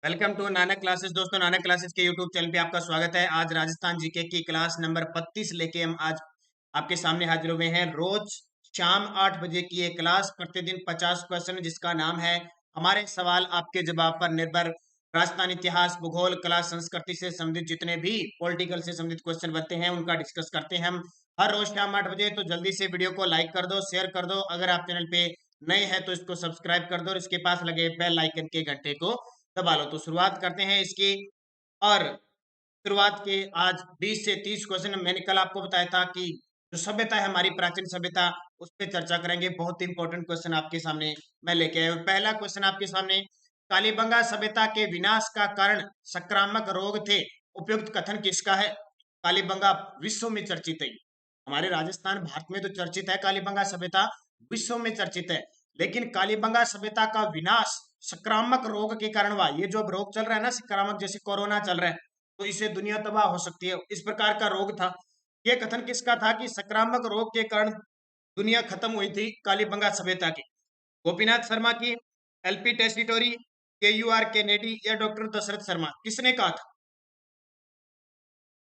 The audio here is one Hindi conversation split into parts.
Welcome to Nanak classes. दोस्तों, नानक क्लासेस के यूट्यूब चैनल पे आपका स्वागत है। आज राजस्थान जीके की क्लास नंबर 32 लेके हम आज आपके सामने हाजिर हुए हैं। रोज शाम 8 बजे की ये क्लास, प्रतिदिन 50 क्वेश्चन, जिसका नाम है हमारे सवाल आपके जवाब पर निर्भर। राजस्थान इतिहास, भूगोल, कला, संस्कृति से संबंधित जितने भी पॉलिटिकल से संबंधित क्वेश्चन बनते हैं उनका डिस्कस करते हैं हम हर रोज शाम 8 बजे। तो जल्दी से वीडियो को लाइक कर दो, शेयर कर दो। अगर आप चैनल पे नए हैं तो इसको सब्सक्राइब कर दो और इसके पास लगे बेल आइकन के घंटे को दबा लो। तो शुरुआत करते हैं इसकी। और शुरुआत के आज 20 से 30 क्वेश्चन मैंने कल आपको बताया था कि जो सभ्यता है हमारी, प्राचीन सभ्यता, उस पर चर्चा करेंगे। बहुत इंपॉर्टेंट क्वेश्चन आपके सामने मैं लेके आया हूं। पहला क्वेश्चन आपके सामने, कालीबंगा सभ्यता के विनाश का कारण संक्रामक रोग थे, उपयुक्त कथन किसका है? कालीबंगा विश्व में चर्चित है। हमारे राजस्थान भारत में तो चर्चित है कालीबंगा सभ्यता, विश्व में चर्चित है। लेकिन कालीबंगा सभ्यता का विनाश संक्रामक रोग के कारण हुआ। ये जो अब रोग चल रहा है ना, संक्रामक, जैसे कोरोना चल रहा है, तो इससे दुनिया तबाह हो सकती है, इस प्रकार का रोग था। यह कथन किसका था कि संक्रामक रोग के कारण दुनिया खत्म हुई थी? कालीबंगा सभ्यता की। गोपीनाथ शर्मा की, एलपी टेस्टिटोरी, के यू आर कैनेडी या डॉक्टर दशरथ शर्मा? किसने कहा था?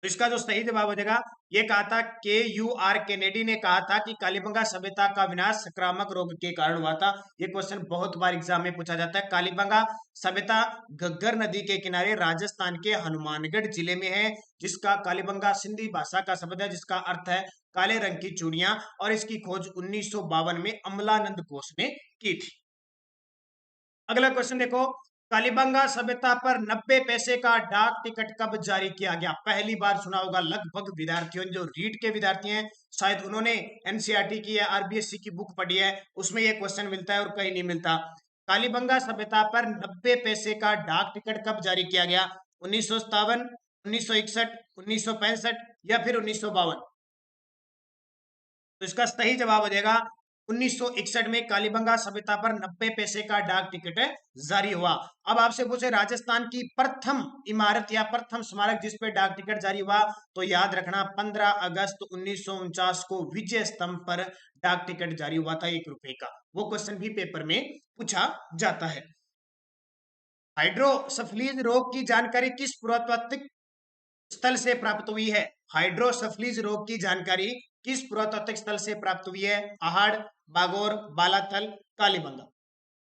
तो इसका जो सही जवाब हो जाएगा, ये कहा था के यू आर कैनेडी ने कहा था कि कालीबंगा सभ्यता का विनाश संक्रामक रोग के कारण हुआ था। ये क्वेश्चन बहुत बार एग्जाम में पूछा जाता है। कालीबंगा सभ्यता घग्गर नदी के किनारे राजस्थान के हनुमानगढ़ जिले में है, जिसका कालीबंगा सिंधी भाषा का शब्द है, जिसका अर्थ है काले रंग की चूड़ियां। और इसकी खोज 1952 में अमलानंद घोष ने की थी। अगला क्वेश्चन देखो, कालीबंगा सभ्यता पर 90 पैसे का डाक टिकट कब जारी किया गया? पहली बार सुना होगा लगभग विद्यार्थियों, जो रीट के विद्यार्थी हैं, शायद उन्होंने एनसीईआरटी की या आरबीएससी की बुक पढ़ी है, उसमें यह क्वेश्चन मिलता है और कहीं नहीं मिलता। कालीबंगा सभ्यता पर 90 पैसे का डाक टिकट कब जारी किया गया? 1957, 1961, 1965 या फिर 1952? तो इसका सही जवाब हो जाएगा 1961 में कालीबंगा सभ्यता पर 90 पैसे का डाक टिकट जारी हुआ। अब आपसे पूछे राजस्थान की प्रथम इमारत या प्रथम स्मारक जिस पे डाक टिकट जारी हुआ, तो याद रखना 15 अगस्त 1949 को विजय स्तंभ पर डाक टिकट जारी हुआ था, 1 रुपए का। वो क्वेश्चन भी पेपर में पूछा जाता है। हाइड्रोसफ्लीज रोग की जानकारी किस पुरातात्विक स्थल से प्राप्त हुई है? हाइड्रोसफ्लीज रोग की जानकारी किस पुरातात्विक स्थल से प्राप्त हुई है? आहड़, बागोर, बालाथल, कालीबंगा?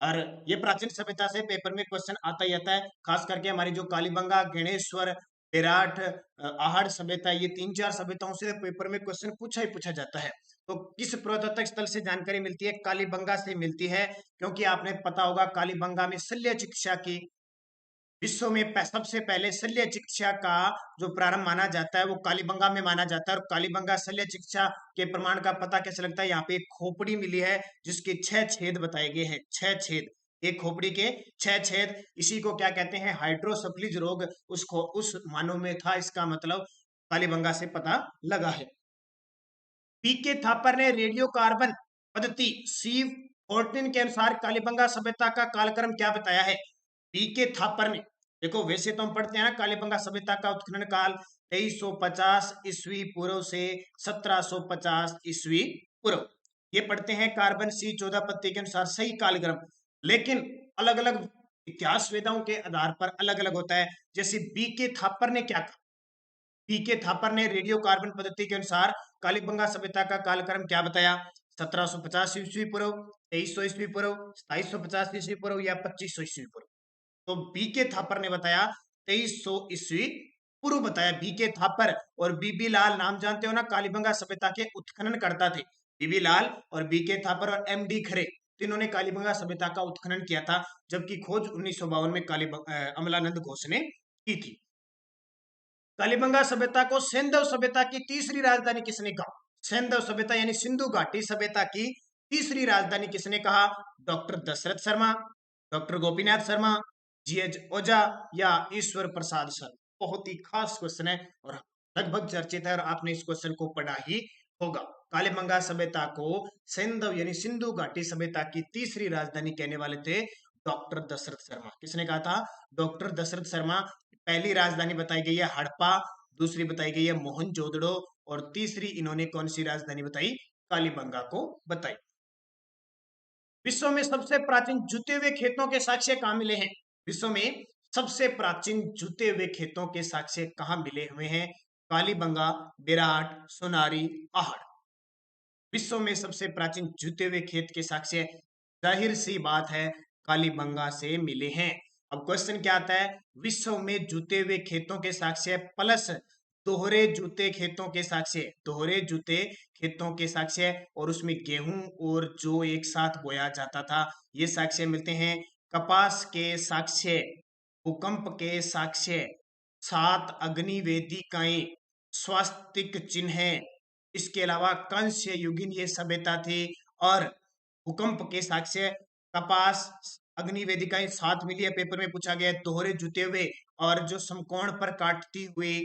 और ये प्राचीन सभ्यता से पेपर में क्वेश्चन आता ही आता है। खास करके हमारी जो कालीबंगा, गणेश्वर, विराट, आहड़ सभ्यता, ये 3-4 सभ्यताओं से पेपर में क्वेश्चन पूछा ही पूछा जाता है। तो किस पुरातात्विक स्थल से जानकारी मिलती है? कालीबंगा से मिलती है, क्योंकि आपने पता होगा कालीबंगा में शल्य चिकित्सा की, विश्व में सबसे पहले शल्य चिकित्सा का जो प्रारंभ माना जाता है वो कालीबंगा में माना जाता है। और कालीबंगा शल्य चिकित्सा के प्रमाण का पता कैसे लगता है? यहाँ पे एक खोपड़ी मिली है जिसके 6 छेद बताए गए हैं। 6 छेद, एक खोपड़ी के 6 छेद। इसी को क्या कहते हैं? हाइड्रोसफ्लीज रोग उसको उस मानव में था, इसका मतलब कालीबंगा से पता लगा है। पीके थापर ने रेडियो कार्बन पद्धति C14 के अनुसार कालीबंगा सभ्यता का कालक्रम क्या बताया है? पीके थापर ने, देखो वैसे तो हम पढ़ते हैं ना कालीबंगा सभ्यता का उत्खनन काल 2350 ईस्वी पूर्व से 1750 ईस्वी पूर्व, ये पढ़ते हैं। कार्बन C14 पद्धति के अनुसार सही कालक्रम, लेकिन अलग अलग इतिहास वेदाओं के आधार पर अलग अलग होता है। जैसे बीके थापर ने क्या कहा? पीके थापर ने रेडियो कार्बन पद्धति के अनुसार कालीबंगा सभ्यता का कालक्रम क्या बताया? 1750 ईस्वी पूर्व, 2300 ईस्वी पूर्व, 2750 ईस्वी पूर्व या 2500 ईस्वी पूर्व? तो बीके थापर ने बताया 2300 ईस्वी पूर्व बताया। बीके थापर और बीबी लाल, नाम जानते हो ना, कालीबंगा सभ्यता के उत्खनन करता थे। बीबी लाल और बीके थापर और एमडी खरे, तीनों ने कालीबंगा सभ्यता का उत्खनन किया था, जबकि खोज 1952 में अमलानंद घोष ने की थी। कालीबंगा सभ्यता को सैंधव सभ्यता की तीसरी राजधानी किसने कहा? सैंधव सभ्यता यानी सिंधु घाटी सभ्यता की तीसरी राजधानी किसने कहा? Doctor Dashrath Sharma, doctor Gopinath Sharma, G H Ojha या ईश्वर प्रसाद शर्मा? बहुत ही खास क्वेश्चन है और लगभग चर्चित है और आपने इस क्वेश्चन को पढ़ा ही होगा। कालीबंगा सभ्यता को सैंधव यानी सिंधु घाटी सभ्यता की तीसरी राजधानी कहने वाले थे डॉक्टर दशरथ शर्मा। किसने कहा था? डॉक्टर दशरथ शर्मा। पहली राजधानी बताई गई है हड़प्पा, दूसरी बताई गई है मोहनजोदड़ो और तीसरी इन्होंने कौन सी राजधानी बताई? कालीबंगा को बताई। विश्व में सबसे प्राचीन जुते हुए खेतों के साक्ष्य कहां मिले हैं? विश्व में सबसे प्राचीन जुते हुए खेतों के साक्ष्य कहाँ मिले हुए हैं? कालीबंगा, बेराट, सोनारी, आहड़। विश्व में सबसे प्राचीन जुते हुए खेत के साक्ष्य जाहिर सी बात है कालीबंगा से मिले हैं। अब क्वेश्चन क्या आता है? विश्व में जूते हुए खेतों के साक्ष्य प्लस दोहरे जूते खेतों के साक्ष्य, दोहरे जूते खेतों के साक्ष्य, और उसमें गेहूं और जो एक साथ बोया जाता था ये साक्ष्य मिलते हैं। कपास के साक्ष्य, भूकंप के साक्ष्य, 7 अग्नि वेदिकाएं, स्वास्तिक चिन्ह, इसके अलावा कंस्य युगीन ये सभ्यता थी, और भूकंप के साक्ष्य, कपास, अग्नि वेदिकाएं 7 मिली है, पेपर में पूछा गया है। दोहरे जुते हुए और जो समकोण पर काटती हुई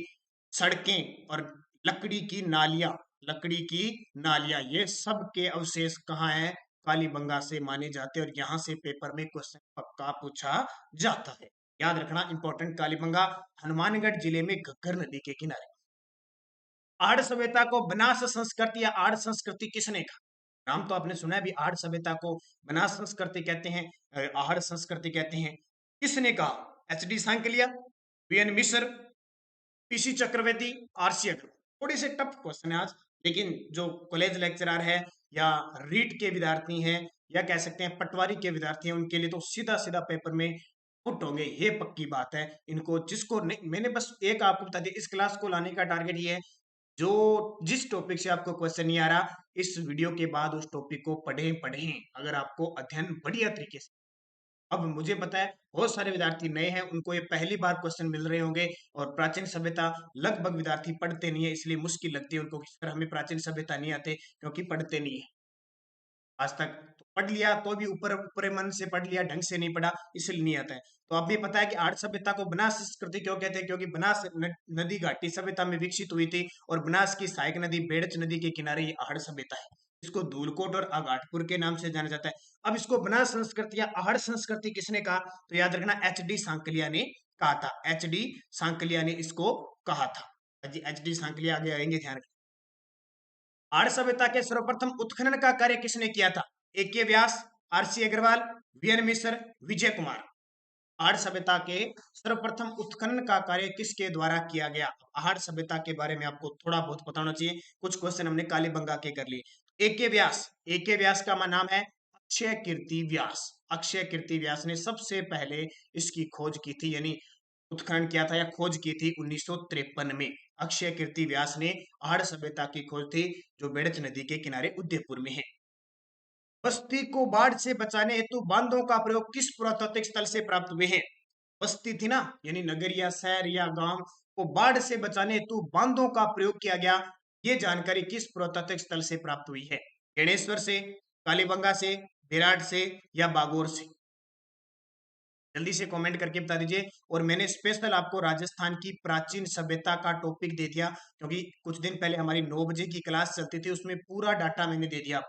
सड़कें और लकड़ी की नालियां, लकड़ी की नालियां, ये सब के अवशेष कहाँ हैं? कालीबंगा से माने जाते हैं, और यहाँ से पेपर में क्वेश्चन पक्का पूछा जाता है। याद रखना इंपॉर्टेंट, कालीबंगा हनुमानगढ़ जिले में घग्गर नदी के किनारे। आर्य सभ्यता को बनास संस्कृति या आर्य संस्कृति किसने कहा? नाम तो आपने सुना है भी, आर्य सभ्यता को बनास संस्कृति कहते हैं, आर्य संस्कृति कहते हैं। किसने कहा? एच डी सांकलिया, वीएन मिश्र, पीसी चक्रवर्ती, आरसी अग्रवाल। थोड़ी से टफ क्वेश्चन है आज, लेकिन जो कॉलेज लेक्चरर है या रीट के विद्यार्थी हैं या कह सकते हैं पटवारी के विद्यार्थी हैं, उनके लिए तो सीधा सीधा पेपर में पुट होंगे, ये पक्की बात है। इनको जिसको नहीं, मैंने बस एक आपको बता दिया, इस क्लास को लाने का टारगेट ये है, जो जिस टॉपिक से आपको क्वेश्चन नहीं आ रहा, इस वीडियो के बाद उस टॉपिक को पढ़ें। अगर आपको अध्ययन बढ़िया तरीके से, अब मुझे पता है बहुत सारे विद्यार्थी नए हैं, उनको ये पहली बार क्वेश्चन मिल रहे होंगे, और प्राचीन सभ्यता लगभग विद्यार्थी पढ़ते नहीं है, इसलिए मुश्किल लगती है उनको कि सर हमें प्राचीन सभ्यता नहीं आते, क्योंकि पढ़ते नहीं है आज तक। तो पढ़ लिया तो भी ऊपर ऊपर मन से पढ़ लिया, ढंग से नहीं पढ़ा, इसलिए नहीं आता है। तो अब भी पता है कि आर्य सभ्यता को बनास संस्कृति क्यों कहते हैं? क्योंकि बनास नदी घाटी सभ्यता में विकसित हुई थी, और बनास की सहायक नदी बेड़च नदी के किनारे ये आर्य सभ्यता है। इसको धूलकोट और आघाटपुर के नाम से जाना जाता है। अब इसको बनास संस्कृति या आहड़ संस्कृति किसने कहा? तो याद रखना एच डी सांकलिया ने कहा था, एच डी सांकलिया ने इसको कहा था। एच डी सांकलिया आगे आएंगे, ध्यान रखना। आर्य सभ्यता के सर्वप्रथम उत्खनन का कार्य किसने किया था? ए के व्यास, आरसी अग्रवाल, वीएन मिश्र, विजय कुमार। आर्य सभ्यता के सर्वप्रथम उत्खनन का कार्य किसके द्वारा किया गया? आर्य सभ्यता के बारे में आपको थोड़ा बहुत पता होना चाहिए, कुछ क्वेश्चन हमने कालीबंगा के कर लिए। ए के व्यास, ए के व्यास का नाम है अक्षय कीर्ति व्यास। अक्षय कीर्ति व्यास ने सबसे पहले इसकी खोज की थी, यानी उत्खनन किया था या खोज की थी 1953 में। अक्षय कीर्ति व्यास ने आर्य सभ्यता की खोज थी, जो बेड़च नदी के किनारे उदयपुर में है। बस्ती को बाढ़ से बचाने हेतु बांधों का प्रयोग किस पुरातात्विक स्थल से प्राप्त हुए हैं? बस्ती थी ना, यानी नगर या शहर या गांव को बाढ़ से बचाने हेतु बांधों का प्रयोग किया गया, ये जानकारी किस पुरातात्विक स्थल से प्राप्त हुई है? गणेश्वर से, कालीबंगा से, विराट से, या बागोर से? जल्दी से कमेंट करके बता दीजिए। और मैंने स्पेशल आपको राजस्थान की प्राचीन सभ्यता का टॉपिक दे दिया, क्योंकि कुछ दिन पहले हमारी 9 बजे की क्लास चलती थी, उसमें पूरा डाटा मैंने दे दिया,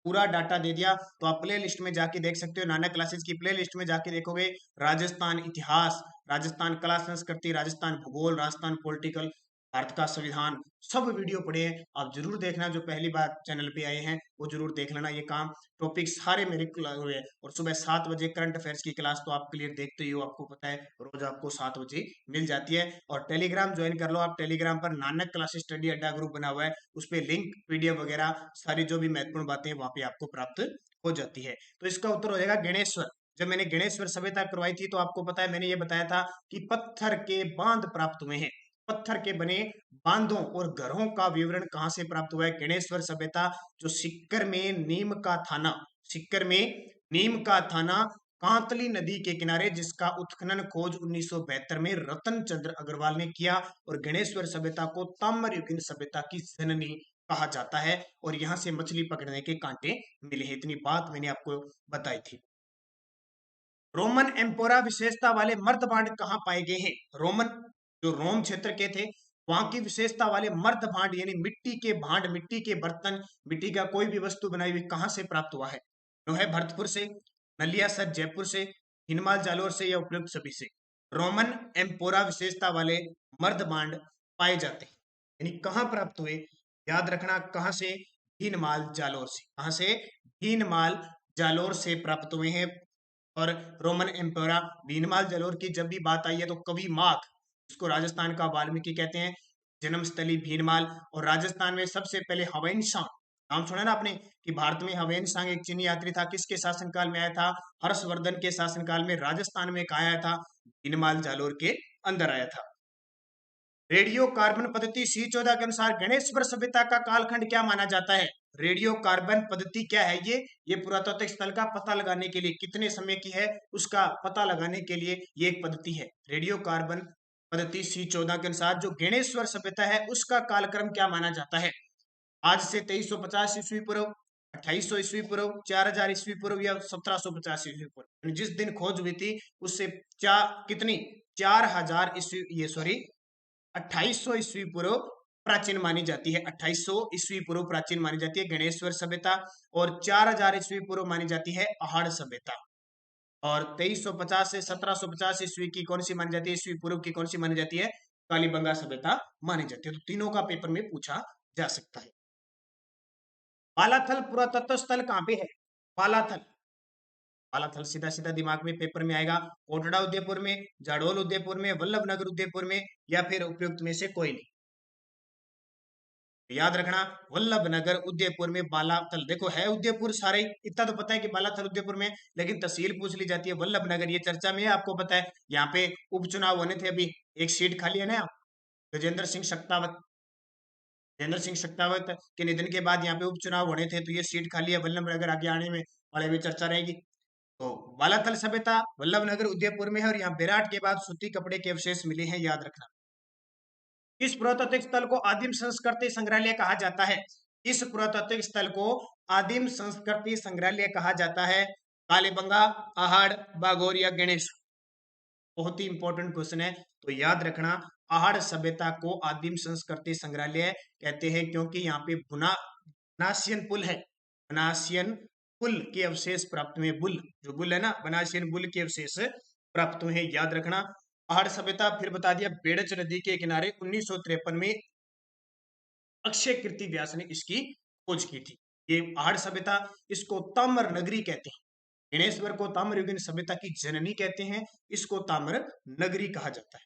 पूरा डाटा दे दिया। तो आप प्ले लिस्ट में जाके देख सकते हो, नानक क्लासेस की प्ले लिस्ट में जाके देखोगे, राजस्थान इतिहास, राजस्थान कला संस्कृति, राजस्थान भूगोल, राजस्थान पॉलिटिकल, भारत का संविधान, सब वीडियो पढ़े हैं। आप जरूर देखना, जो पहली बार चैनल पे आए हैं वो जरूर देख लेना। ये काम टॉपिक सारे मेरे हुए, और सुबह 7 बजे करंट अफेयर्स की क्लास तो आप क्लियर देखते ही हो, आपको पता है रोज आपको 7 बजे मिल जाती है। और टेलीग्राम ज्वाइन कर लो आप, टेलीग्राम पर नानक क्लासेस स्टडी अड्डा ग्रुप बना हुआ है, उस पर लिंक, पीडीएफ वगैरह सारी जो भी महत्वपूर्ण बातें वहां पे आपको प्राप्त हो जाती है। तो इसका उत्तर हो जाएगा गणेश्वर। जब मैंने गणेश्वर सभ्यता करवाई थी तो आपको पता है मैंने ये बताया था कि पत्थर के बांध प्राप्त हुए हैं, पत्थर के बने बांधों और घरों का विवरण कहां से प्राप्त हुआ है? गणेश्वर सभ्यता, जो सिक्कर में नीम का थाना, सिक्कर में नीम का थाना कांतली नदी के किनारे, जिसका उत्खनन खोज 1972 में रतन चंद्र अग्रवाल ने किया। और गणेश्वर सभ्यता को ताम्रयुगीन सभ्यता की जननी कहा जाता है, और यहां से मछली पकड़ने के कांटे मिले हैं। इतनी बात मैंने आपको बताई थी। रोमन एम्पोरा विशेषता वाले मर्द कहाँ पाए गए हैं? रोमन, जो रोम क्षेत्र के थे, वहां की विशेषता वाले मर्द भांड, यानी मिट्टी के भांड, मिट्टी के बर्तन, मिट्टी का कोई भी वस्तु बनाई हुई कहां से प्राप्त हुआ है? तो है भरतपुर से, नलियासर जयपुर से, हिनमाल जालोर से, या उपयुक्त सभी से। रोमन एम्पोरा विशेषता वाले मर्द भांड पाए जाते हैं, यानी कहाँ प्राप्त हुए? याद रखना, कहां से? भीनमाल जालोर से। कहां से? भीनमाल जालोर से प्राप्त हुए हैं। और रोमन एम्पोरा। भीनमाल जालोर की जब भी बात आई है तो कवि माख, इसको राजस्थान का वाल्मीकि कहते हैं, जन्मस्थली भीनमाल। और राजस्थान में सबसे पहले हवेन सांग, नाम सुना ना आपने कि भारत में हवेन सांग एक चीनी यात्री था, किसके शासनकाल में आया था? हर्षवर्धन के शासनकाल में। राजस्थान में कहा आया था? भीनमाल जालोर के अंदर आया था। रेडियो कार्बन पद्धति C14 के अनुसार गणेश्वर सभ्यता का कालखंड क्या माना जाता है? रेडियो कार्बन पद्धति क्या है? ये पुरातात्विक स्थल का पता लगाने के लिए, कितने समय की है उसका पता लगाने के लिए ये एक पद्धति है। रेडियो कार्बन पद्धति C14 के अनुसार जो गणेश्वर सभ्यता है उसका कालक्रम क्या माना जाता है? आज से 2350 ईस्वी पूर्व, 2800 ईस्वी पूर्व, 4000 ईस्वी पूर्व या 1750 ईस्वी पूर्व। जिस दिन खोज हुई थी उससे कितनी 4000 ईस्वी, ये सॉरी 2800 ईस्वी पूर्व प्राचीन मानी जाती है। 2800 ईस्वी पूर्व प्राचीन मानी जाती है गणेश्वर सभ्यता, और 4000 ईस्वी पूर्व मानी जाती है अहाड़ सभ्यता। और 2350 से 1750 ईस्वी की कौन सी मानी जाती है? ईस्वी पूर्व की कौन सी मानी जाती है? कालीबंगा सभ्यता मानी जाती है। तो तीनों का पेपर में पूछा जा सकता है। बालाथल पुरातत्व स्थल कहाँ पे है? बालाथल, बालाथल सीधा सीधा दिमाग में पेपर में आएगा। कोटड़ा उदयपुर में, जाडोल उदयपुर में, वल्लभनगर उदयपुर में, या फिर उपयुक्त में से कोई नहीं। याद रखना, वल्लभनगर उदयपुर में बालाथल। देखो है उदयपुर सारे, इतना तो पता है कि बालाथल उदयपुर में, लेकिन तहसील पूछ ली जाती है वल्लभनगर, ये चर्चा में है, आपको पता है। यहाँ पे उपचुनाव होने थे, अभी एक सीट खाली है ना, गजेंद्र सिंह शेखावत, गजेंद्र सिंह शेखावत के निधन के बाद यहाँ पे उपचुनाव होने थे, तो ये सीट खाली है। वल्लभनगर आगे आने में वाले में चर्चा रहेगी। तो बालाथल सभ्यता वल्लभनगर उदयपुर में है, और यहाँ विराट के बाद सूती कपड़े के अवशेष मिले हैं, याद रखना। इस पुरातात्विक स्थल को आदिम संस्कृति संग्रहालय कहा जाता है? इस पुरातात्विक स्थल को आदिम संस्कृति संग्रहालय कहा जाता है? कालीबंगा, अहाड़, बागोर या गणेश? बहुत ही इंपॉर्टेंट क्वेश्चन है, तो याद रखना, अहाड़ सभ्यता को आदिम संस्कृति संग्रहालय कहते हैं, क्योंकि यहाँ पे बनासियन पुल है, बनासियन पुल के अवशेष प्राप्त हुए। बुल, जो बुल है ना, बनासियन बुल के अवशेष प्राप्त हुए हैं, याद रखना। अहाड़ सभ्यता फिर बता दिया, बेड़च नदी के किनारे 1953 में अक्षय कीर्ति व्यास ने इसकी खोज की थी। ये अहाड़ सभ्यता, इसको ताम्र नगरी कहते हैं। गणेश्वर को ताम्रयुगीन सभ्यता की जननी कहते हैं, इसको ताम्र नगरी कहा जाता है।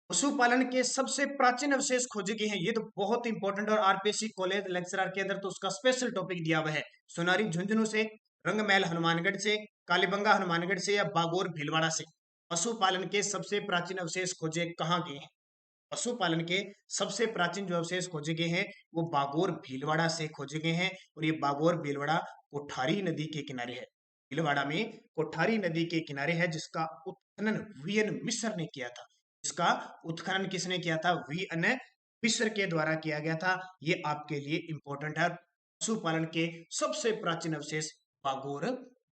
पशुपालन के सबसे प्राचीन अवशेष खोजे गए हैं, ये तो बहुत इंपॉर्टेंट, और आरपीएससी कॉलेज लेक्चरर के अंदर तो उसका स्पेशल टॉपिक दिया हुआ है। सोनारी झुंझुनू से, रंगमहल हनुमानगढ़ से, कालीबंगा हनुमानगढ़ से, या बागोर भीलवाड़ा से। पशुपालन के सबसे प्राचीन अवशेष खोजे कहाँ गए हैं? पशुपालन के सबसे प्राचीन जो अवशेष खोजे गए हैं वो बागोर भीलवाड़ा से खोजे गए हैं, और ये बागोर भीलवाड़ा कोठारी नदी के किनारे है। भीलवाड़ा में कोठारी नदी के किनारे है, जिसका उत्खनन वीएन मिश्र ने किया था। इसका उत्खनन किसने किया था? वीएन मिश्र के द्वारा किया गया था। ये आपके लिए इंपॉर्टेंट है। पशुपालन के सबसे प्राचीन अवशेष बागोर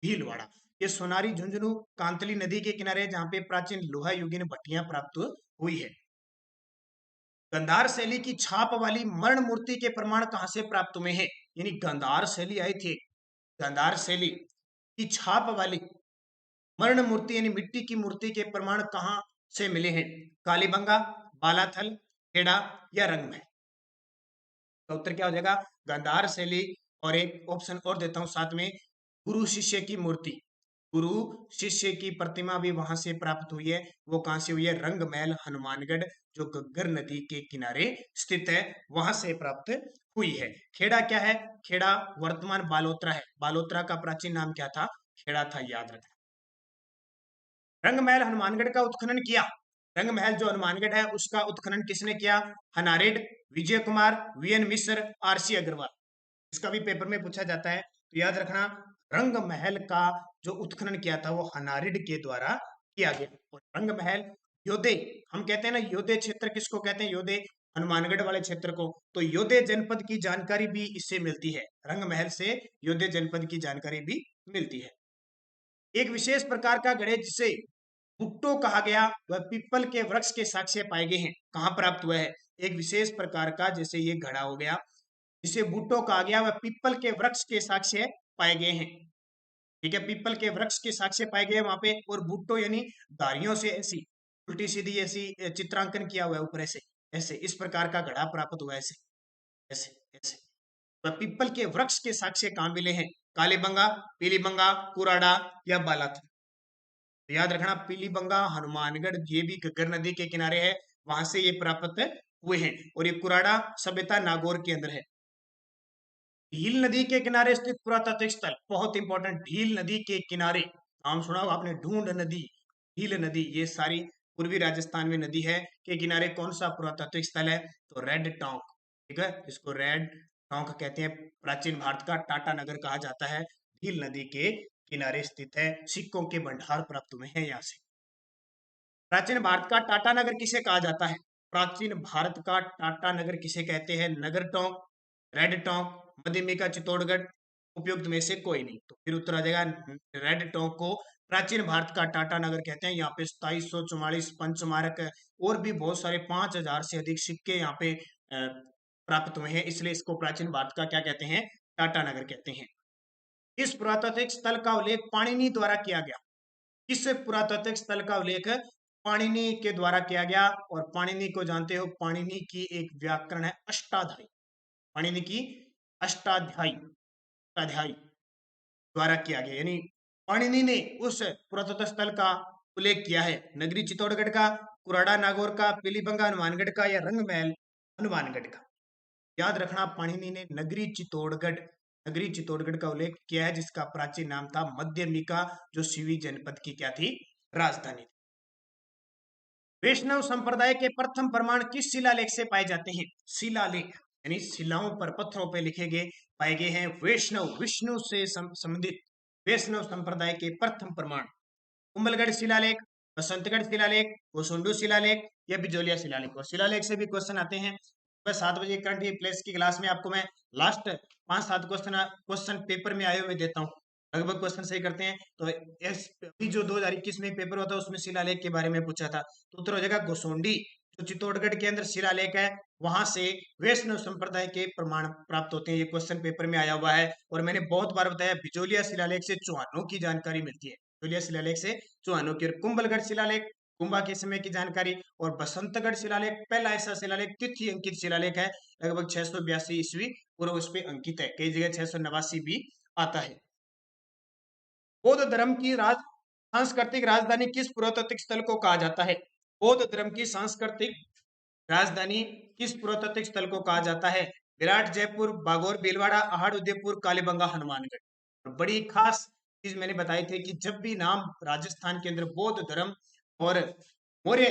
भीलवाड़ा। ये सोनारी झुंझुनू कांतली नदी के किनारे, जहां पे प्राचीन लोहा युगीन भट्टियां प्राप्त हुई है। गंधार शैली की छाप वाली मरण मूर्ति के प्रमाण कहां से प्राप्त हुए हैं? यानी गंधार शैली आई थी, गंधार शैली की छाप वाली मरण मूर्ति यानी मिट्टी की मूर्ति के प्रमाण कहां से मिले हैं? कालीबंगा, बालाथल, खेड़ा या रंगमहल? तो उत्तर क्या हो जाएगा? गंधार शैली। और एक ऑप्शन और देता हूं साथ में, गुरु शिष्य की मूर्ति, गुरु शिष्य की प्रतिमा भी वहां से प्राप्त हुई है। वो कहां से हुई है? रंगमहल हनुमानगढ़, जो घग्गर नदी के किनारे स्थित है, वहां से प्राप्त हुई है। खेड़ा क्या है? खेड़ा वर्तमान बालोतरा है। बालोतरा का प्राचीन नाम क्या था? खेड़ा था, याद रखना। रंगमहल हनुमानगढ़ का उत्खनन किया, रंगमहल जो हनुमानगढ़ है उसका उत्खनन किसने किया? हनारेड, विजय कुमार, वीएन मिश्र, आरसी अग्रवाल। इसका भी पेपर में पूछा जाता है, तो याद रखना, रंगमहल का जो उत्खनन किया था वो हनारिड के द्वारा किया गया। और रंगमहल योधे, हम कहते हैं ना योधे क्षेत्र किसको कहते हैं? योधे हनुमानगढ़ वाले क्षेत्र को। तो योधे जनपद की जानकारी भी इससे मिलती है, रंगमहल से योधे जनपद की जानकारी भी मिलती है। एक विशेष प्रकार का गणेश जिसे बुट्टो कहा गया, वह पीपल के वृक्ष के साक्ष्य पाए गए हैं। कहाँ प्राप्त हुआ है? एक विशेष प्रकार का, जैसे ये घड़ा हो गया, जिसे बुट्टो कहा गया, वह पीपल के वृक्ष के साक्ष्य पाए गए हैं। ठीक है, पीपल के वृक्ष के साक्ष्य पाए गए वहां पे। और बुट्टो यानी धारियों से ऐसी उल्टी सीधी ऐसी चित्रांकन किया हुआ है ऊपर ऐसे, ऐसे इस प्रकार का घड़ा प्राप्त हुआ है, ऐसे ऐसे ऐसे। तो पीपल के वृक्ष के साक्ष्य कहाँ मिले हैं? कालीबंगा, पीलीबंगा, कुराड़ा या बालाथल। तो याद रखना पीलीबंगा हनुमानगढ़ ये भी घग्गर नदी के किनारे है, वहां से ये प्राप्त हुए हैं। और ये कुराड़ा सभ्यता नागौर के अंदर है। भील नदी के किनारे स्थित पुरातात्विक स्थल, बहुत इंपॉर्टेंट, भील नदी के किनारे, नाम सुना होगा आपने, ढूंढ नदी, भील नदी, ये सारी पूर्वी राजस्थान में नदी है, के किनारे कौन सा पुरातात्विक स्थल है? तो रेड टोंक, ठीक है, इसको रेड टोंक कहते हैं। प्राचीन भारत का टाटा नगर कहा जाता है, भील नदी के किनारे स्थित है, सिक्कों के भंडार प्राप्त हुए हैं यहाँ से। प्राचीन भारत का टाटा नगर किसे कहा जाता है? प्राचीन भारत का टाटा नगर किसे कहते हैं? नगर टोंक, रेड टोंक, मध्यमिका, चित्तौड़गढ़, उपयुक्त में से कोई नहीं। तो फिर उत्तर आ जाएगा रेड टोंक को प्राचीन भारत का टाटा नगर कहते हैं। यहाँ पे 2744 पंचमारक और भी बहुत सारे 5000 से अधिक सिक्के यहाँ पे प्राप्त हुए हैं, इसलिए इसको प्राचीन भारत का क्या कहते हैं? टाटा नगर कहते हैं। इस पुरातात्विक स्थल का उल्लेख पाणिनि द्वारा किया गया। किस पुरातात्विक स्थल का उल्लेख पाणिनि के द्वारा किया गया? और पाणिनि को जानते हो, पाणिनि की एक व्याकरण है अष्टाध्यायी, पाणिनि की अष्टाध्यायी, अध्यायी द्वारा किया गया, यानी पाणिनि ने उस पुरातत्व स्थल का उल्लेख किया है। नगरी चित्तौड़गढ़ का, कुराड़ा नागौर का, पीलीबंगा हनुमानगढ़ का या रंगमहल हनुमानगढ़ का। याद रखना पाणिनि ने नगरी चित्तौड़गढ़, नगरी चित्तौड़गढ़ का उल्लेख किया है, जिसका प्राचीन नाम था मध्यमिका, जो सीवी जनपद की क्या थी? राजधानी थी। वैष्णव संप्रदाय के प्रथम प्रमाण किस शिलालेख से पाए जाते हैं? शिलालेख यानी शिलाओं पर, पत्थरों पर लिखे गए पाए गए हैं वैष्णव, विष्णु से संबंधित वैष्णव संप्रदाय के प्रथम प्रमाण। कुंभलगढ़ शिलालेख, बसंतगढ़ शिलालेख, गोसुंडू शिलालेख या बिजोलिया शिलालेख। और शिलालेख से भी क्वेश्चन आते हैं। सुबह 7 बजे करंट प्लेस की क्लास में आपको मैं लास्ट 5-7 क्वेश्चन पेपर में आए हुए देता हूँ, लगभग क्वेश्चन सही करते हैं। तो अभी जो 2021 में पेपर होता है उसमें शिलालेख के बारे में पूछा था, तो उत्तर हो जाएगा गोसुंडी, जो चित्तौड़गढ़ के अंदर शिलालेख है, वहां से वैष्णव संप्रदाय के प्रमाण प्राप्त होते हैं। ये क्वेश्चन पेपर में आया हुआ है। और मैंने बहुत बार बताया, बिजोलिया शिलालेख से चौहानों की जानकारी मिलती है, बिजोलिया शिलालेख से चौहानों की। और कुंभलगढ़ शिलालेख कुंभा के समय की जानकारी। और बसंतगढ़ शिलालेख पहला ऐसा शिलालेख, तिथि अंकित शिलालेख है, लगभग 682 ईस्वी पूर्व उस पर अंकित है, कई जगह 689 भी आता है। बौद्ध धर्म की सांस्कृतिक राजधानी किस पुरातात्विक स्थल को कहा जाता है? बौद्ध धर्म की सांस्कृतिक राजधानी किस पुरातात्विक स्थल को कहा जाता है? विराट, जयपुर, बागौर, भीलवाड़ा, अहाड़, उदयपुर, कालीबंगा, हनुमानगढ़। और बड़ी खास चीज मैंने बताई थी कि जब भी नाम राजस्थान के अंदर बौद्ध धर्म और मौर्य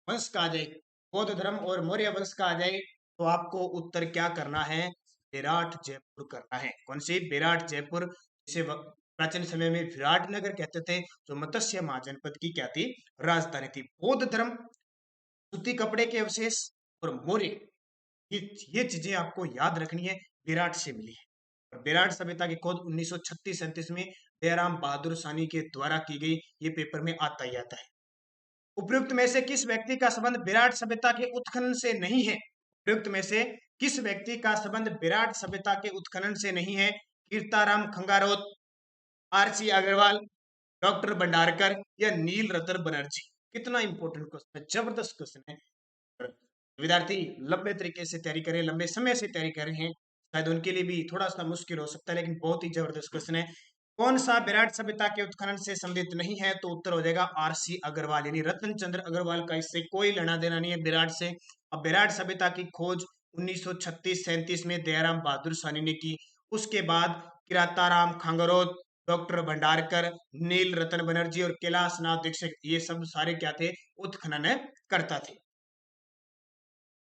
वंश का आ जाए, बौद्ध धर्म और मौर्य वंश का आ जाए, तो आपको उत्तर क्या करना है? विराट जयपुर करना है। कौन सी? विराट जयपुर, जिसे प्राचीन समय में विराट नगर कहते थे, जो मत्स्य महाजनपद की क्या थी? राजधानी थी। बौद्ध धर्म, सूती कपड़े के अवशेष और मौर्य, ये चीजें आपको याद रखनी है, विराट से मिली है। और विराट सभ्यता की खोज 1936-37 में दयाराम बहादुर साहनी के द्वारा की गई, ये पेपर में आता ही आता है। उपयुक्त में से किस व्यक्ति का संबंध विराट सभ्यता के उत्खनन से नहीं है? उपयुक्त में से किस व्यक्ति का संबंध विराट सभ्यता के उत्खनन से नहीं है? कीर्ताराम खंगारोत, आरसी अग्रवाल, डॉक्टर भंडारकर या नील रतन बनर्जी। कितना इंपॉर्टेंट क्वेश्चन है, जबरदस्त क्वेश्चन है। विद्यार्थी लंबे तरीके से तैयारी करें, लंबे समय से तैयारी कर रहे हैं, शायद उनके लिए भी थोड़ा सा मुश्किल हो सकता है, लेकिन बहुत ही जबरदस्त क्वेश्चन है। कौन सा विराट सभ्यता के उत्खनन से संबंधित नहीं है? तो उत्तर हो जाएगा आरसी अग्रवाल, यानी रतन चंद्र अग्रवाल का इससे कोई लेना देना नहीं है विराट से। अब विराट सभ्यता की खोज 1936-37 में दयाराम बहादुर साहनी ने की। उसके बाद किराताराम खांगरोत, डॉक्टर भंडारकर, नील रतन बनर्जी और कैलाश नाथ दीक्षित, ये सब सारे क्या थे? उत्खनन करता थे।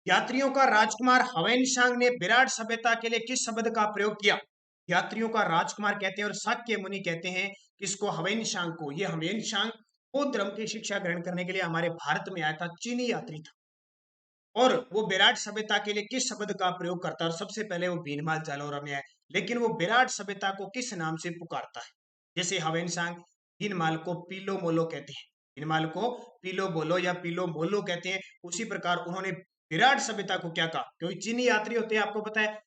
यात्रियों का राजकुमार हवेनशांग ने विराट सभ्यता के लिए किस शब्द का प्रयोग किया? यात्रियों का राजकुमार कहते हैं और शाक्य मुनि कहते हैं किसको? हवेनशांग को। ये हवेनशांग बौद्ध धर्म की शिक्षा ग्रहण करने के लिए हमारे भारत में आया था, चीनी यात्री था। और वो विराट सभ्यता के लिए किस शब्द का प्रयोग करता है? और सबसे पहले वो भीनमाल जालौरा में आया, लेकिन वो विराट सभ्यता को किस नाम से पुकारता है? जैसे हवेनशांग भीनमाल को पीलो मोलो कहते हैं, भीनमाल को पीलो बोलो या पीलो मोलो कहते हैं, उसी प्रकार उन्होंने विराट सभ्यता को क्या कहा? क्योंकि चीनी यात्री होते हैं, आपको पता है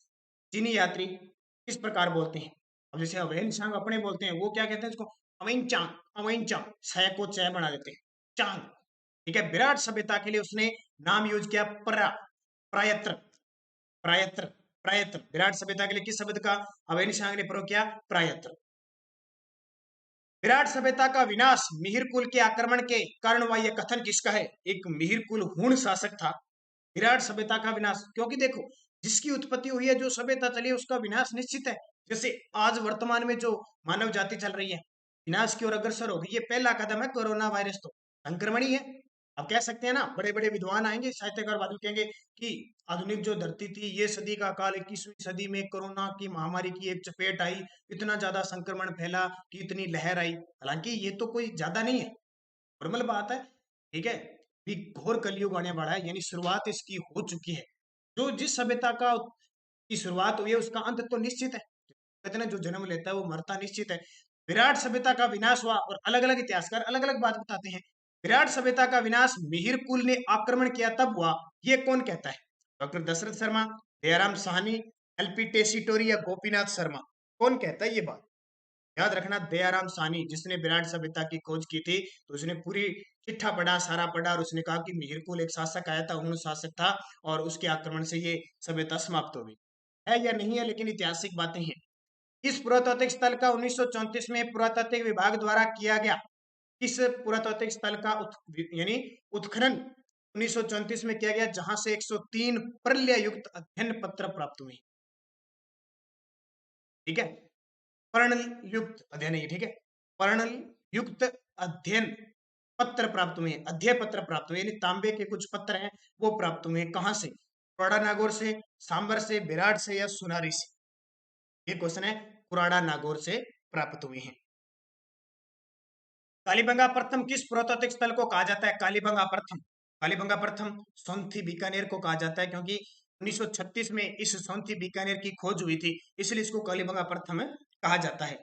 चीनी यात्री किस प्रकार बोलते हैं। अब जैसे हवेनशांग अपने बोलते हैं, वो क्या कहते हैं? इसको अवेन चांग, अवेन चांग, छह को चय बना देते हैं, चांग। ठीक है, विराट सभ्यता के लिए उसने नाम यूज किया प्रायत्र, प्रायत्र। प्रायत्र। विराट सभ्यता के लिए किस शब्द का अवैध शांग ने प्रयोग किया? प्रायत्र। विराट सभ्यता का विनाश मिहिर कुल के आक्रमण के कारण हुआ, यह कथन किसका है? एक मिहिर कुल हूण शासक था। विराट सभ्यता का विनाश, क्योंकि देखो जिसकी उत्पत्ति हुई है, जो सभ्यता चली है, उसका विनाश निश्चित है। जैसे आज वर्तमान में जो मानव जाति चल रही है, विनाश की ओर अग्रसर होगी। ये पहला कदम है। कोरोना वायरस तो संक्रमण ही है। अब कह सकते हैं ना, बड़े बड़े विद्वान आएंगे, साहित्यकार बाद में कहेंगे कि आधुनिक जो धरती थी, ये सदी का काल, 21वीं सदी में कोरोना की महामारी की एक चपेट आई, इतना ज्यादा संक्रमण फैला कि इतनी लहर आई। हालांकि ये तो कोई ज्यादा नहीं है, नॉर्मल बात है। ठीक है, भी घोर कलयुग आने वाला है, यानी शुरुआत इसकी हो चुकी है। जो जिस सभ्यता का की शुरुआत हुई है, उसका अंत तो निश्चित है। कहते हैं ना, जो जन्म लेता है वो मरता निश्चित है। विराट सभ्यता का विनाश हुआ, और अलग अलग इतिहासकार अलग अलग बात बताते हैं। विराट सभ्यता का विनाश मिहिर कुल ने आक्रमण किया तब हुआ, ये कौन कहता है? डॉक्टर दशरथ शर्मा, दयाराम साहनी, एलपी टेसीटोरी या गोपीनाथ शर्मा? कौन कहता है ये बात? याद रखना, दयाराम साहनी, जिसने विराट सभ्यता की खोज की थी, तो उसने पूरी चिट्ठा पढ़ा, सारा पढ़ा, और उसने कहा कि मिहिर कुल एक शासक आया था, हूण शासक था, और उसके आक्रमण से ये सभ्यता समाप्त हो गई। है या नहीं है, लेकिन ऐतिहासिक बातें हैं। इस पुरातात्विक स्थल का 1934 में पुरातात्विक विभाग द्वारा किया गया, इस पुरातात्विक स्थल का यानी उत्खनन 1934 में किया गया, जहां से 103 प्रलय युक्त अध्ययन पत्र प्राप्त हुए। ठीक है, पर्णल युक्त अध्ययन है ये। ठीक है, पर्णल युक्त अध्ययन पत्र प्राप्त हुए, अध्यय पत्र प्राप्त हुए, यानी तांबे के कुछ पत्र हैं वो प्राप्त हुए। कहां से? पुराड़ा नागौर से, सांबर से, विराट से या सुनारी से? ये क्वेश्चन है। पुराड़ा नागौर से प्राप्त हुए हैं। कालीबंगा प्रथम किस पुरातात्विक स्थल को कहा जाता है? कालीबंगा प्रथम, कालीबंगा प्रथम सोनथी बीकानेर को कहा जाता है, क्योंकि 1936 में इस सोनथी बीकानेर की खोज हुई थी, इसलिए इसको कालीबंगा प्रथम कहा जाता है।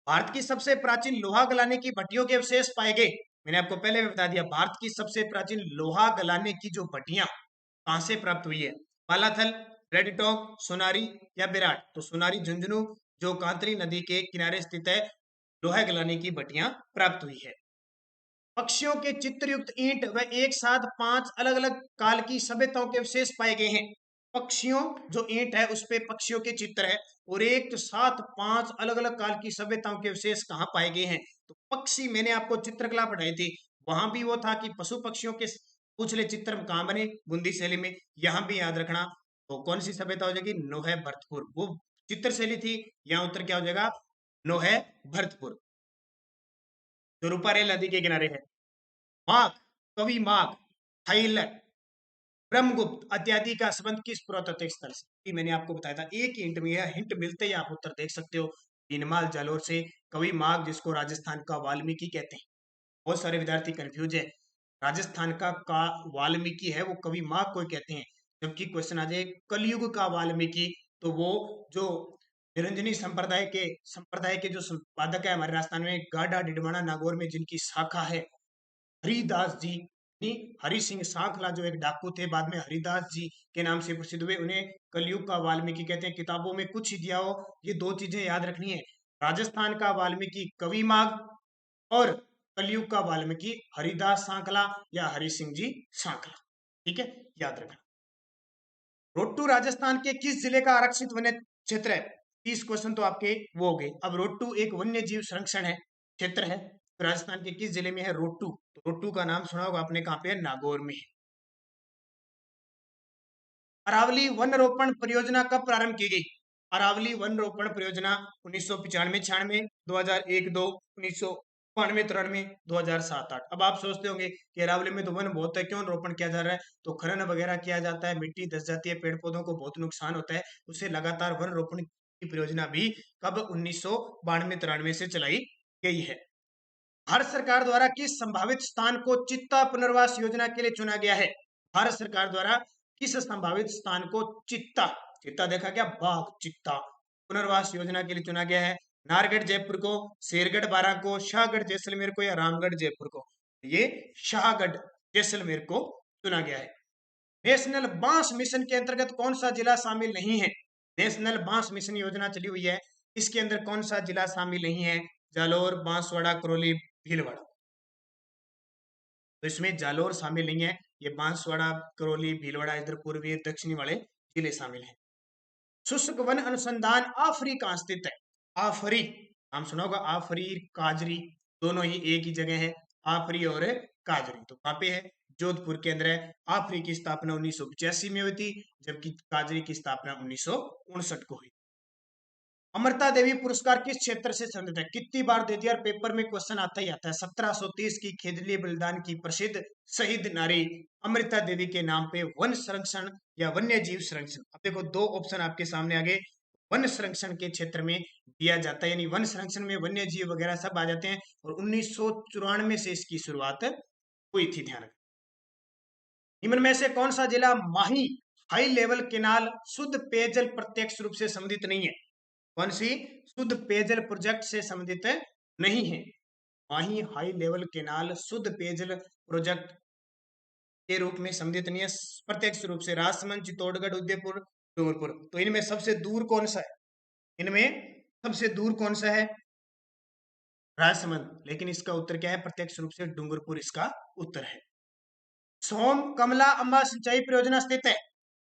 भारत की सबसे प्राचीन लोहा गलाने की भट्टियों के अवशेष पाए गए। मैंने आपको पहले भी बता दिया, भारत की सबसे प्राचीन लोहा गलाने की जो भट्टियां कहां से प्राप्त हुई है? बालाथल, रेड टॉक, सोनारी या विराट? तो सोनारी झुंझुनू, जो कांतरी नदी के किनारे स्थित है, लोहा गलाने की भट्टियां प्राप्त हुई है। पक्षियों के चित्रयुक्त ईंट व एक साथ 5 अलग अलग काल की सभ्यताओं के अवशेष पाए गए हैं। पक्षियों जो ईंट है, उस पे पक्षियों के चित्र है, और एक साथ 5 अलग अलग काल की सभ्यताओं के अवशेष कहाँ पाए गए हैं? तो पक्षी, मैंने आपको चित्रकला पढ़ाई थी, वहां भी वो था कि पशु पक्षियों के पूछले चित्र कहाँ बने? बूंदी शैली में। यहाँ भी याद रखना, तो कौन सी सभ्यता हो जाएगी? नोहे भरतपुर, वो चित्र शैली थी। यहाँ उत्तर क्या हो जाएगा? नोहे भरतपुर, जो रूपारेल नदी के किनारे है। माघ, कवि माघ, थाईलैंड, ब्रह्मगुप्त इत्यादि का संबंध किस पुरातात्विक स्थल से? ये मैंने आपको बताया था। एक हिंट में है, हिंट मिलते ही आप उत्तर देख सकते हो। दीनमाल जालोर से। कवि माघ, जिसको राजस्थान का वाल्मीकि कहते हैं। बहुत सारे विद्यार्थी कंफ्यूज है, राजस्थान का वाल्मीकि है, वो कवि माघ को कहते हैं। जबकि क्वेश्चन आ जाए कलयुग का वाल्मीकि, तो वो जो निरंजनी संप्रदाय के जो संपादक है हमारे राजस्थान में, गाडा डिडवाना नागौर में, जिनकी शाखा है हरिदास जी, हरि सिंह सांखला, जो एक डाकू थे, बाद में हरिदास जी के नाम से प्रसिद्ध हुए, उन्हें कलयुग का वाल्मीकि कहते हैं। किताबों में कुछ ही दिया हो, ये 2 चीजें याद रखनी है। राजस्थान का वाल्मीकि कवि माघ, और कलयुग का वाल्मीकि हरिदास सांखला या हरि सिंह जी सांखला। ठीक है, याद रखना। रोट्टू राजस्थान के किस जिले का आरक्षित वन्य क्षेत्र है? 30 क्वेश्चन तो आपके वो हो गए। अब रोट्टू एक वन्य जीव संरक्षण है, क्षेत्र है। तो राजस्थान के किस जिले में है रोट्टू? तो रोट्टू का नाम सुना होगा आपने, कहां पे है? नागौर में है। अरावली वन रोपण परियोजना कब प्रारंभ की गई? अरावली वन रोपण परियोजना 1995-96, 2001-2, 1992-93, 2007-8। अब आप सोचते होंगे कि अरावली में तो वन बहुत है, क्यों रोपण किया जा रहा है? तो खनन वगैरह किया जाता है, मिट्टी धस जाती है, पेड़ पौधों को बहुत नुकसान होता है, उससे लगातार वन रोपण की परियोजना भी कब 1992-93 से चलाई गई है। भारत सरकार द्वारा किस संभावित स्थान को चित्ता पुनर्वास योजना के लिए चुना गया है? भारत सरकार द्वारा किस संभावित स्थान को चित्ता, चित्ता देखा क्या, बाघ, चित्ता, पुनर्वास योजना के लिए चुना गया है? नारगढ़ जयपुर को, शेरगढ़ बारां को, शाहगढ़ जैसलमेर को या रामगढ़ जयपुर को? ये शाहगढ़ जैसलमेर को चुना गया है। नेशनल बांस मिशन के अंतर्गत कौन सा जिला शामिल नहीं है? नेशनल बांस मिशन योजना चली हुई है, इसके अंदर कौन सा जिला शामिल नहीं है? जालोर, बांसवाड़ा, करौली, भीलवाड़ा? तो इसमें जालोर शामिल नहीं है, ये बांसवाड़ा, करौली, भीलवाड़ा, इधर पूर्वी दक्षिणी वाले जिले शामिल हैं। शुष्क वन अनुसंधान आफरी कहाँ स्थित है? आफरी, नाम सुना होगा, आफरी काजरी, दोनों ही एक ही जगह है, आफरी और काजरी। तो कहाँ पे है? जोधपुर के अंदर है। आफरी की स्थापना 1985 में हुई थी, जबकि काजरी की स्थापना 1959 को हुई। अमृता देवी पुरस्कार किस क्षेत्र से संबंधित है? कितनी बार दे दिया और पेपर में क्वेश्चन आता ही आता है। 1730 की खेजड़ी बलिदान की प्रसिद्ध शहीद नारी अमृता देवी के नाम पे वन संरक्षण या वन्य जीव संरक्षण, अब देखो दो ऑप्शन आपके सामने आगे, वन संरक्षण के क्षेत्र में दिया जाता है, यानी वन संरक्षण में वन्य जीव वगैरह सब आ जाते हैं, और 1994 से इसकी शुरुआत हुई थी। ध्यान रखें। निम्न में से कौन सा जिला माही हाई लेवल केनाल शुद्ध पेयजल प्रत्यक्ष रूप से संबंधित नहीं है? कौन सी शुद्ध पेयजल प्रोजेक्ट से संबंधित नहीं है? माही हाई लेवल केनाल शुद्ध पेयजल प्रोजेक्ट के रूप में संबंधित नहीं है प्रत्यक्ष रूप से। राजसमंद, चित्तौड़गढ़, उदयपुर, डूंगरपुर। तो इनमें सबसे दूर कौन सा है? इनमें सबसे दूर कौन सा है? राजसमंद। लेकिन इसका उत्तर क्या है? प्रत्यक्ष रूप से डूंगरपुर इसका उत्तर है। सोम कमला अम्मा सिंचाई परियोजना स्थित है?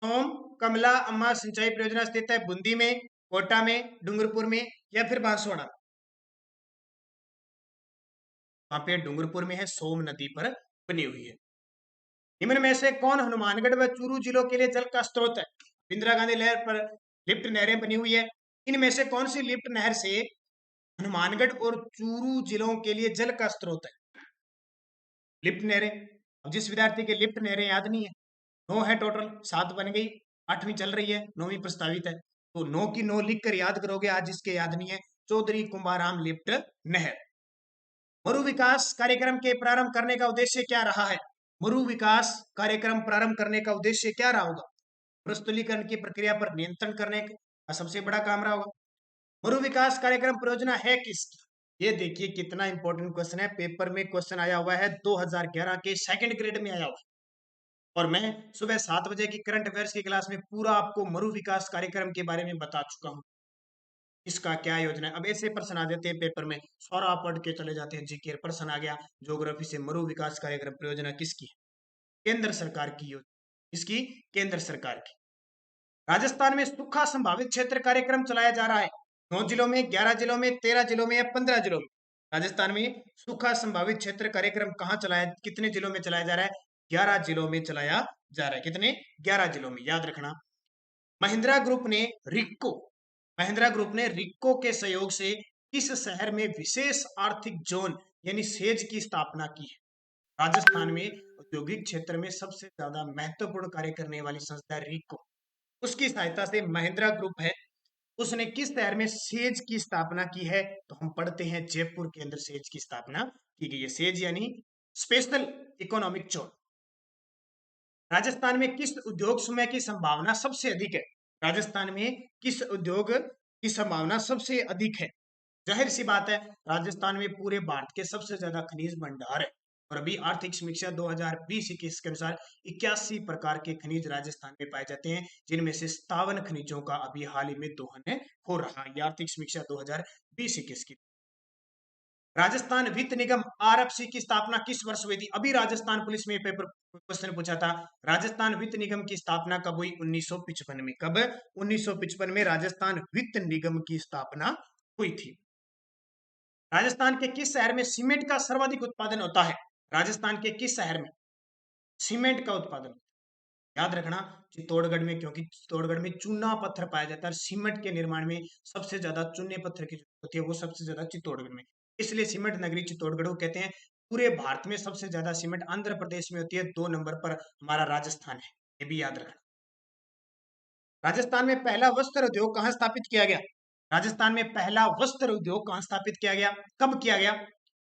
सोम कमला अम्मा सिंचाई परियोजना स्थित है बूंदी में, कोटा में, डूंगरपुर में, या फिर बांसवाड़ा? वहां पे डूंगरपुर में है, सोम नदी पर बनी हुई है। निम्न में से कौन हनुमानगढ़ व चूरू जिलों के लिए जल का स्रोत है? इंदिरा गांधी नहर पर लिफ्ट नहरें बनी हुई है, इनमें से कौन सी लिफ्ट नहर से हनुमानगढ़ और चूरू जिलों के लिए जल का स्रोत है? लिफ्ट नहरें। अब जिस विद्यार्थी के लिफ्ट नहरें याद नहीं है, 9 है टोटल, 7 बन गई, 8वीं चल रही है, 9वीं प्रस्तावित है, तो 9 की 9 लिख कर याद करोगे। आज जिसके याद नहीं है, चौधरी कुंभाराम लिफ्ट नहर। मरु विकास कार्यक्रम के प्रारंभ करने का उद्देश्य क्या रहा है? मरु विकास कार्यक्रम प्रारंभ करने का उद्देश्य क्या रहा होगा? मरुस्थलीकरण की प्रक्रिया पर नियंत्रण करने का सबसे बड़ा काम रहा होगा। मरु विकास कार्यक्रम परियोजना है किसकी? ये देखिए कितना इंपॉर्टेंट क्वेश्चन है, पेपर में क्वेश्चन आया हुआ है, 2011 के सेकंड ग्रेड में आया हुआ है, और मैं सुबह 7 बजे की करंट अफेयर्स की क्लास में पूरा आपको मरु विकास कार्यक्रम के बारे में बता चुका हूँ, इसका क्या योजना है। अब ऐसे प्रश्न आ जाते हैं पेपर में, सारा पढ़ के चले जाते हैं, जीके प्रश्न आ गया ज्योग्राफी से, मरु विकास कार्यक्रम परियोजना किसकी है? केंद्र सरकार की योजना। इसकी केंद्र सरकार की। राजस्थान में सूखा संभावित क्षेत्र कार्यक्रम चलाया जा रहा है, 9 जिलों में, 11 जिलों में, 13 जिलों में या 15 जिलों में? राजस्थान में सूखा संभावित क्षेत्र कार्यक्रम कहाँ चलाया, कितने जिलों में चलाया जा रहा है? 11 जिलों में चलाया जा रहा है। कितने? 11 जिलों में, याद रखना। महिंद्रा ग्रुप ने रिक्को, महिंद्रा ग्रुप ने रिक्को के सहयोग से किस शहर में विशेष आर्थिक जोन यानी सेज की स्थापना की है? राजस्थान में औद्योगिक क्षेत्र में सबसे ज्यादा महत्वपूर्ण कार्य करने वाली संस्था है रिक्को, उसकी सहायता से महिंद्रा ग्रुप है, उसने किस शहर में सेज की स्थापना की है? तो हम पढ़ते हैं जयपुर के अंदर सेज की स्थापना की गई है। सेज यानी स्पेशल इकोनॉमिक जोन। राजस्थान में किस उद्योग समूह की संभावना सबसे अधिक है? राजस्थान में किस उद्योग की संभावना सबसे अधिक है? जाहिर सी बात है, राजस्थान में पूरे भारत के सबसे ज्यादा खनिज भंडार है, और अभी आर्थिक समीक्षा 2020-21 के अनुसार 81 प्रकार के खनिज राजस्थान में पाए जाते हैं, जिनमें से 57 खनिजों का अभी हाल ही में दोहन हो रहा है। आर्थिक समीक्षा 2020-21 की। राजस्थान वित्त निगम आरएफसी की स्थापना किस वर्ष हुई थी? अभी राजस्थान पुलिस में पेपर क्वेश्चन पूछा था, राजस्थान वित्त निगम की स्थापना कब हुई? 1955 में। कब? 1955 में राजस्थान वित्त निगम की स्थापना हुई थी। राजस्थान के किस शहर में सीमेंट का सर्वाधिक उत्पादन होता है? राजस्थान के किस शहर में सीमेंट का उत्पादन? याद रखना, चित्तौड़गढ़ में, क्योंकि चित्तौड़गढ़ में चूना पत्थर पाया जाता है, सीमेंट के निर्माण में सबसे ज्यादा चूने पत्थर की जरूरत होती है, वो सबसे ज्यादा चित्तौड़गढ़ में, इसलिए सीमेंट नगरी चित्तौड़गढ़ को कहते हैं। पूरे भारत में सबसे ज्यादा सीमेंट आंध्र प्रदेश में होती है, 2 नंबर पर हमारा राजस्थान है, ये भी याद रखना। राजस्थान में पहला वस्त्र उद्योग कहाँ स्थापित किया गया? राजस्थान में पहला वस्त्र उद्योग कहाँ स्थापित किया गया, कब किया गया?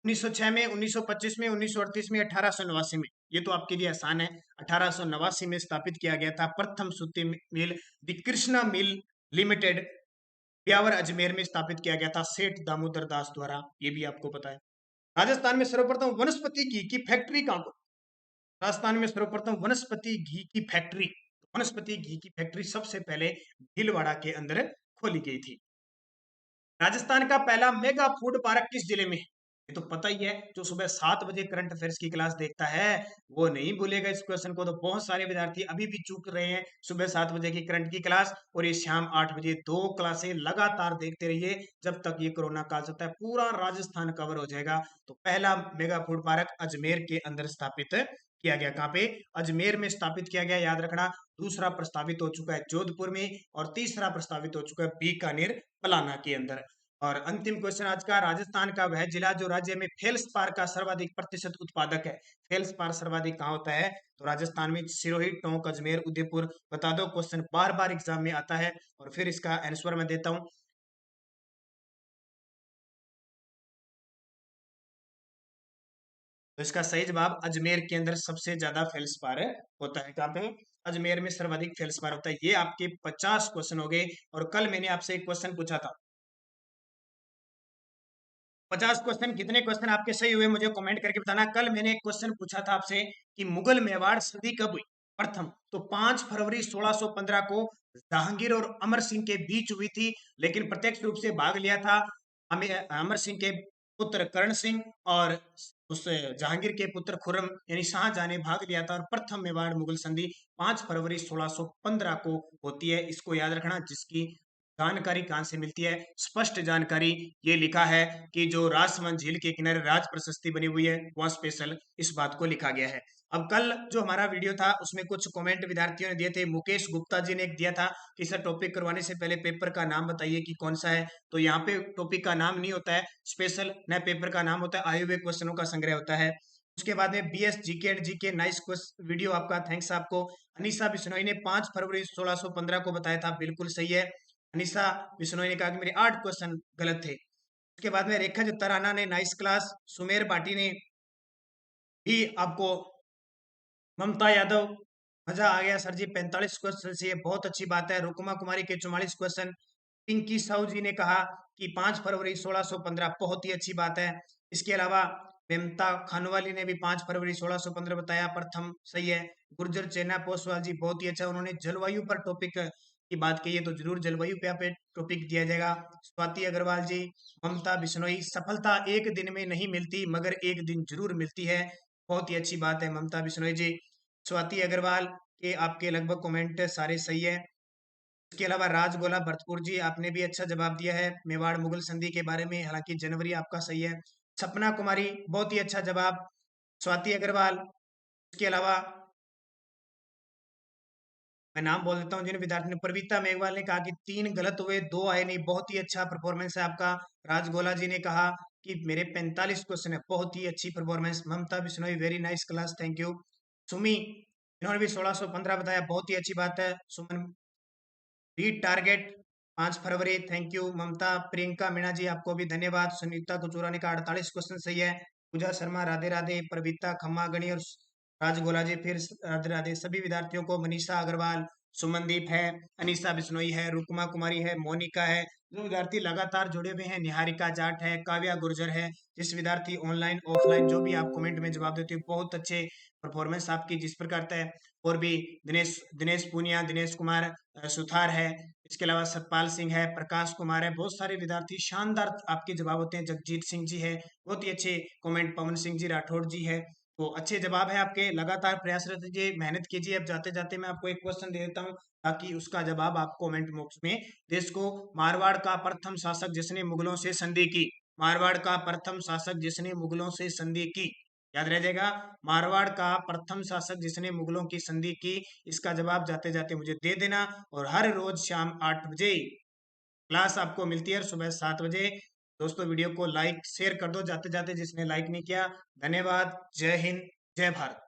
1906 में, 1925 में, 1938 में, 1889 में? ये तो आपके लिए आसान है, 1889 में स्थापित किया गया था प्रथम सूती mill, the Krishna mill limited, Beawar Ajmer में स्थापित किया गया था सेठ दामोदर दास द्वारा, ये भी आपको पता है। राजस्थान में सर्वप्रथम वनस्पति घी की फैक्ट्री कहाँ को? राजस्थान में सर्वप्रथम वनस्पति घी की फैक्ट्री, वनस्पति घी की फैक्ट्री सबसे पहले भीलवाड़ा के अंदर खोली गई थी। राजस्थान का पहला मेगा फूड पार्क किस जिले में है? ये तो पता ही है, जो सुबह 7 बजे करंट अफेयर्स की क्लास देखता है वो नहीं भूलेगा इस क्वेश्चन को। तो बहुत सारे विद्यार्थी अभी भी चूक रहे हैं सुबह 7 बजे की करंट की क्लास, और ये शाम 8 बजे 2 क्लासें लगातार देखते रहिए जब तक ये कोरोना काल चलता है। पूरा राजस्थान कवर हो जाएगा। तो पहला मेगा फूड पार्क अजमेर के अंदर स्थापित किया गया। कहाँ पे? अजमेर में स्थापित किया गया, याद रखना। दूसरा प्रस्तावित हो चुका है जोधपुर में, और तीसरा प्रस्तावित हो चुका है बीकानेर पलाना के अंदर। और अंतिम क्वेश्चन आज का, राजस्थान का वह जिला जो राज्य में फेल्सपार का सर्वाधिक प्रतिशत उत्पादक है। फेल्सपार सर्वाधिक कहाँ होता है? तो राजस्थान में सिरोही, टोंक, अजमेर, उदयपुर। बता दो, क्वेश्चन बार बार एग्जाम में आता है। और फिर इसका आंसर मैं देता हूँ। तो इसका सही जवाब अजमेर के अंदर सबसे ज्यादा फेल्सपार होता है। कहाँ पे? अजमेर में सर्वाधिक फेल्सपार होता है। ये आपके 50 क्वेश्चन हो गए। और कल मैंने आपसे एक क्वेश्चन पूछा था, 50 क्वेश्चन कितने क्वेश्चन आपके सही हुए मुझे कमेंट करके बताना। कल मैंने एक क्वेश्चन पूछा था आपसे कि मुगल मेवाड़ संधि कब हुई प्रथम? तो 5 फरवरी 1615 को जहांगीर और अमर सिंह के बीच हुई थी, लेकिन प्रत्यक्ष रूप से भाग लिया था अमर सिंह के पुत्र करण सिंह, और उस जहांगीर के पुत्र खुर्रम यानी शाहजहां ने भाग लिया था। और प्रथम मेवाड़ मुगल संधि 5 फरवरी 1615 को होती है। इसको याद रखना। जिसकी जानकारी कहाँ से मिलती है? स्पष्ट जानकारी ये लिखा है कि जो राजसमंद झील के किनारे राज प्रशस्ति बनी हुई है वहाँ स्पेशल इस बात को लिखा गया है। अब कल जो हमारा वीडियो था उसमें कुछ कमेंट विद्यार्थियों ने दिए थे। मुकेश गुप्ता जी ने एक दिया था कि सर टॉपिक करवाने से पहले पेपर का नाम बताइए कि कौन सा है। तो यहाँ पे टॉपिक का नाम नहीं होता है स्पेशल, न पेपर का नाम होता है, आए हुए क्वेश्चनों का संग्रह होता है। उसके बाद में B S GK and GK nice video आपका, थैंक्स आपको। अनीसा बिश्नोई ने 5 फरवरी 1615 को बताया था, बिल्कुल सही है। अनिशा बिश्नोई ने कहा कि मेरे 8 क्वेश्चन गलत थे। उसके बाद में रेखा तराना ने नाइस क्लास, सुमेर भाटी ने भी आपको, ममता यादव मजा आ गया सर जी 45 क्वेश्चन से, ये बहुत अच्छी बात है। रुकमा कुमारी के 44 क्वेश्चन। पिंकी साहू जी ने कहा कि 5 फरवरी 1615, बहुत ही अच्छी बात है। इसके अलावा ममता खानवाली ने भी 5 फरवरी 1615 बताया, प्रथम सही है। गुर्जर चेना पोसवाल जी बहुत ही अच्छा, उन्होंने जलवायु पर टॉपिक की बात कही है, तो जरूर जलवायु पे आप टॉपिक दिया जाएगा। स्वाति अग्रवाल जी, ममता बिश्नोई, सफलता एक दिन में नहीं मिलती मगर एक दिन जरूर मिलती है, बहुत ही अच्छी बात है ममता बिश्नोई जी। स्वाति अग्रवाल के आपके लगभग कमेंट सारे सही है। इसके अलावा राजगोला भरतपुर जी, आपने भी अच्छा जवाब दिया है मेवाड़ मुगल संधि के बारे में, हालांकि जनवरी आपका सही है। सपना कुमारी, बहुत ही अच्छा जवाब। स्वाति अग्रवाल, इसके अलावा मैं नाम बोल देता हूँ जिन विद्यार्थी ने, प्रवीता मेघवाल ने कहा कि 3 गलत हुए 2 आए नहीं, बहुत ही अच्छा परफॉर्मेंस है आपका। राजगोला जी ने कहा कि मेरे 45 क्वेश्चन है, बहुत ही अच्छी performance. Mamta Bishnoi, very nice class, thank you. Sumi, इन्होंने भी 1615 बताया, बहुत ही अच्छी बात है। सुमन, रीड टारगेट 5 फरवरी, थैंक यू ममता। प्रियंका मीणा जी, आपको भी धन्यवाद। सुनीता कुचूरा ने कहा 48 क्वेश्चन सही है। पूजा शर्मा, राधे राधे। प्रवीता खम्मा गणी और राजगोला जी फिर राधे राधे सभी विद्यार्थियों को। मनीषा अग्रवाल, सुमनदीप है, अनीसा बिश्नोई है, रुकमा कुमारी है, मोनिका है, जो विद्यार्थी लगातार जुड़े हुए हैं, निहारिका जाट है, काव्या गुर्जर है। जिस विद्यार्थी ऑनलाइन ऑफलाइन जो भी आप कमेंट में जवाब देते हो, बहुत अच्छे परफॉर्मेंस आपकी जिस प्रकार है। और भी दिनेश दिनेश पूनिया, दिनेश कुमार सुथार है, इसके अलावा सतपाल सिंह है, प्रकाश कुमार है, बहुत सारे विद्यार्थी शानदार आपके जवाब होते हैं। जगजीत सिंह जी है, बहुत ही अच्छे कमेंट। पवन सिंह जी राठौड़ जी है, तो अच्छे जवाब है आपके। लगातार प्रयासरत रहिए, मेहनत कीजिए। अब जाते जाते मैं आपको एक क्वेश्चन दे देता हूँ ताकि उसका जवाब आप कमेंट बॉक्स में दे सको। मारवाड़ का प्रथम शासक जिसने मुगलों से संधि की, मारवाड़ का प्रथम शासक जिसने मुगलों से संधि की, याद रह जाएगा। मारवाड़ का प्रथम शासक जिसने मुगलों की संधि की, इसका जवाब जाते जाते मुझे दे देना। और हर रोज शाम 8 बजे क्लास आपको मिलती है, सुबह 7 बजे। दोस्तों वीडियो को लाइक शेयर कर दो जाते जाते जिसने लाइक नहीं किया। धन्यवाद। जय हिंद, जय भारत।